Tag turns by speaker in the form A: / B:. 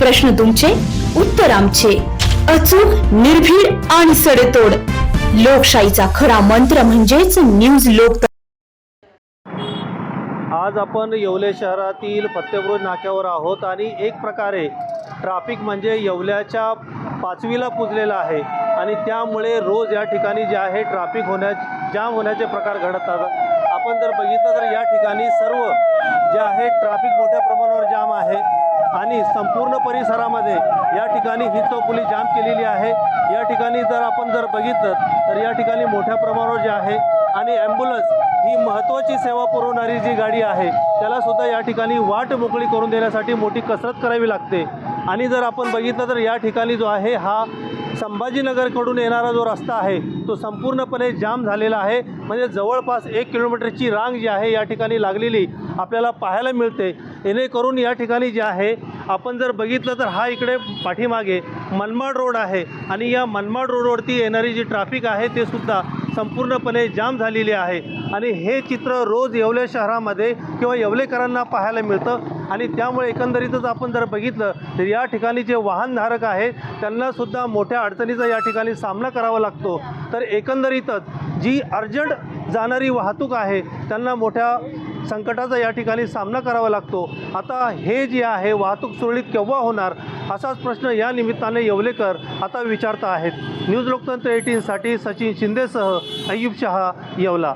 A: प्रश्न तुमचे, उत्तर आमचे. अचूक, निर्भीड आणि सडेतोड. लोकशाहीचा खरा मंत्र म्हणजेच न्यूज लोक.
B: आज आपण येवले शहरातील फत्तेबुरुज नाक्यावर आहोत आणि एक प्रकारे ट्रॅफिक म्हणजे येवल्याच्या पाचवीला पुजलेला आहे आणि त्यामुळे रोज या ठिकाणी जे आहे ट्रॅफिक जाम होण्याचे प्रकार घडतात. आपण जर बघितलं तर या ठिकाणी सर्व जे आहे ट्रॅफिक मोठ्या प्रमाणावर जाम आहे आणि संपूर्ण परिसरामध्ये या ठिकाणी ही चौफुली जाम केलेली आहे. या ठिकाणी जर बघितलं तर या ठिकाणी मोठ्या प्रमाणावर जे आहे आणि ॲम्ब्युलन्स ही महत्त्वाची सेवा पुरवणारी जी गाडी आहे त्याला सुद्धा या ठिकाणी वाट मोकळी करून देण्यासाठी मोठी कसरत करावी लागते. आणि जर आपण बघितलं तर या ठिकाणी जो आहे हा संभाजीनगरकडून येणारा जो रस्ता आहे तो संपूर्णपणे जाम झालेला आहे. म्हणजे जवळपास 1 किलोमीटरची रांग जी आहे या ठिकाणी लागलेली आपल्याला पाहायला मिळते. जेणेकरून या ठिकाणी जे आहे आपण जर बघितलं तर हा इकडे पाठीमागे मनमाड रोड आहे आणि या मनमाड रोडवरती येणारी जी ट्रॅफिक आहे ते सुद्धा संपूर्णपणे जाम झालेली आहे. आणि हे चित्र रोज येवले शहरामध्ये किंवा येवलेकरांना पाहायला मिळतं आणि त्यामुळे एकंदरीतच आपण जर बघितलं तर या ठिकाणी जे वाहनधारक आहेत त्यांनासुद्धा मोठ्या अडचणीचा या ठिकाणी सामना करावा लागतो. तर एकंदरीतच जी अर्जंट जाणारी वाहतूक आहे त्यांना मोठ्या संकटाचा या ठिकाणी सामना करावा लागतो. आता हे जे आहे वाहतूक सुरळीत केव्हा होणार असाच प्रश्न या निमित्ताने येवलेकर आता विचारत आहेत. न्यूज लोकतंत्र 18 साठी सचिन शिंदेसह अय्यूब शहा, येवला.